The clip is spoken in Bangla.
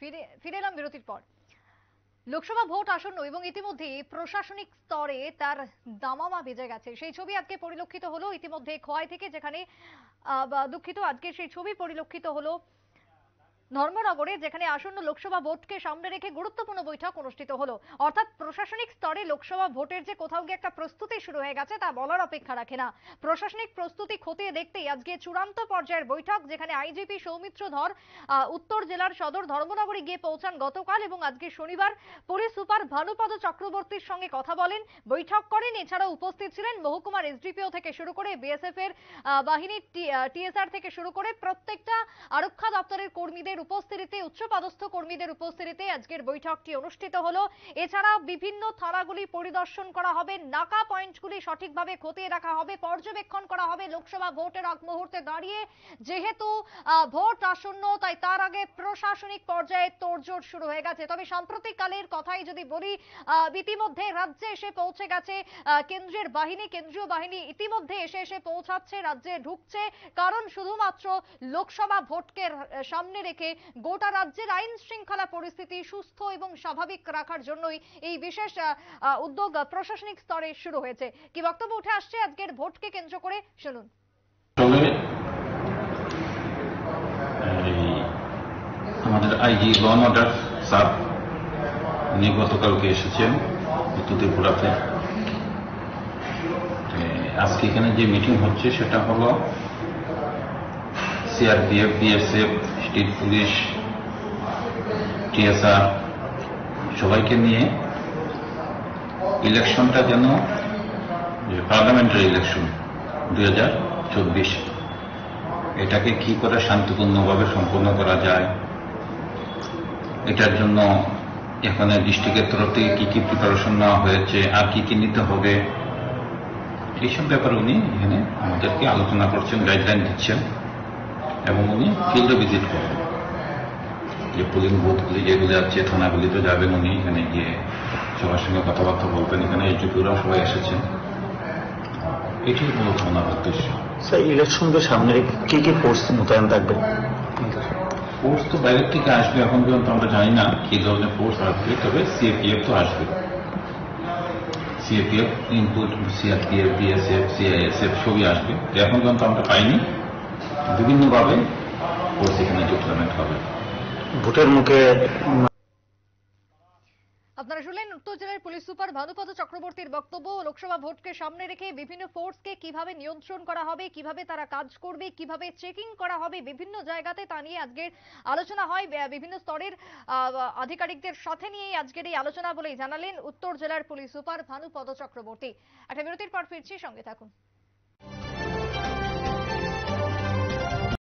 ফিরে এলাম বিরতির পর। লোকসভা ভোট আসন্ন এবং ইতিমধ্যে প্রশাসনিক স্তরে তার দামামা বেজে গেছে, সেই ছবি আজকে পরিলক্ষিত হলো ইতিমধ্যে খোয়াই থেকে, যেখানে দুঃখিত, আজকে সেই ছবি পরিলক্ষিত হলো ধর্মনগরে, যেখানে আসন্ন লোকসভা ভোটকে সামনে রেখে গুরুত্বপূর্ণ বৈঠক অনুষ্ঠিত হলো। অর্থাৎ প্রশাসনিক স্তরে লোকসভা ভোটের যে কোথাও গিয়ে একটা প্রস্তুতি শুরু হয়ে গেছে তা বলার অপেক্ষা রাখে না। প্রশাসনিক প্রস্তুতি খতিয়ে দেখতেই আজকে চূড়ান্ত পর্যায়ের বৈঠক, যেখানে আইজিপি সৌমিত্র ধর উত্তর জেলার সদর ধর্মনগরে গিয়ে পৌঁছান গতকাল, এবং আজকে শনিবার পুলিশ সুপার ভানুপদ চক্রবর্তীর সঙ্গে কথা বলেন, বৈঠক করেন। এছাড়াও উপস্থিত ছিলেন মহকুমার এসডিপিও থেকে শুরু করে বিএসএফ এর বাহিনীর টিএসআর থেকে শুরু করে প্রত্যেকটা আরক্ষা দপ্তরের কর্মীদের উপস্থিতিতে, উচ্চপদস্থ কর্মীদের উপস্থিতিতে আজকের বৈঠকটি অনুষ্ঠিত হলো। এছাড়া বিভিন্ন থানাগুলি পরিদর্শন করা হবে, নাকা পয়েন্টগুলি সঠিকভাবে খতিয়ে রাখা হবে, পর্যবেক্ষণ করা হবে। লোকসভা ভোটের আগ মুহূর্তে দাঁড়িয়ে যেহেতু ভোট আসন্ন, তাই তার আগে প্রশাসনিক পর্যায়ে তোড়জোড় শুরু হয়ে গেছে। তবে সাম্প্রতিক কালের কথাই যদি বলি, ইতিমধ্যে রাজ্যে এসে পৌঁছে গেছে কেন্দ্রীয় বাহিনী ইতিমধ্যে এসে পৌঁছাচ্ছে, রাজ্যে ঢুকছে। কারণ শুধুমাত্র লোকসভা ভোটকে সামনে রেখে গোটা রাজ্যের আইন শৃঙ্খলা পরিস্থিতি সুস্থ এবং স্বাভাবিক রাখার জন্যই এই বিশেষ উদ্যোগ প্রশাসনিক স্তরে শুরু হয়েছে। কি বক্তব্য উঠে আসছে আজকের ভোটকে কেন্দ্র করে, শুনুন। আমাদের IG law and order sir উনি গতকালকে এসেছেন উত্তর ত্রিপুরাতে। আজকে এখানে যে মিটিং হচ্ছে সেটা হলো CRPF, BSF, state police, TSR সবাইকে নিয়ে ইলেকশনটা যেন পার্লামেন্টারি ইলেকশন 2024 এটাকে কি করে শান্তিপূর্ণভাবে সম্পন্ন করা যায়, এটার জন্য এখানে ডিস্ট্রিক্টের তরফ থেকে কি কি প্রিপারেশন নেওয়া হয়েছে, আর কি কি নিতে হবে, এইসব ব্যাপারে উনি এখানে আমাদেরকে আলোচনা করছেন, গাইডলাইন দিচ্ছেন। এবং উনি ফিল্ডে ভিজিট করবেন, যে পোলিং বুথগুলি যেগুলি আছে থানাগুলিতে যাবেন, উনি এখানে গিয়ে সবার সঙ্গে কথাবার্তা বলবেন। এখানে এইচডিপিওরাও সবাই এসেছেন। এটাই মূলত ওনার উদ্দেশ্য। স্যার, ইলেকশনকে সামনে রেখে কি কি ফোর্স মোতায়েন থাকবে? ফোর্স তো বাইরের থেকে আসবে, এখন পর্যন্ত আমরা জানি না কি ধরনের ফোর্স আসবে, তবে সিএপিএফ তো আসবে। CAPF input, CRPF, BSF, CISF সবই আসবে। এখন পর্যন্ত আমরা পাইনি। বিভিন্নভাবে ফোর্স এখানে ডিপ্লয়মেন্ট হবে। ভোটের মুখে আপনারা শুনলেন উত্তর জেলার পুলিশ সুপার ভানুপদ চক্রবর্তীর বক্তব্য। লোকসভা ভোটকে সামনে রেখে বিভিন্ন ফোর্সকে কিভাবে নিয়ন্ত্রণ করা হবে, কিভাবে তারা কাজ করবে, কিভাবে চেকিং করা হবে বিভিন্ন জায়গাতে, তা নিয়ে আজকের আলোচনা হয় বিভিন্ন স্তরের আধিকারিকদের সাথে। নিয়েই আজকের এই আলোচনা বলেই জানালেন উত্তর জেলার পুলিশ সুপার ভানুপদ চক্রবর্তী। একটা বিরতির পর ফিরছি, সঙ্গে থাকুন।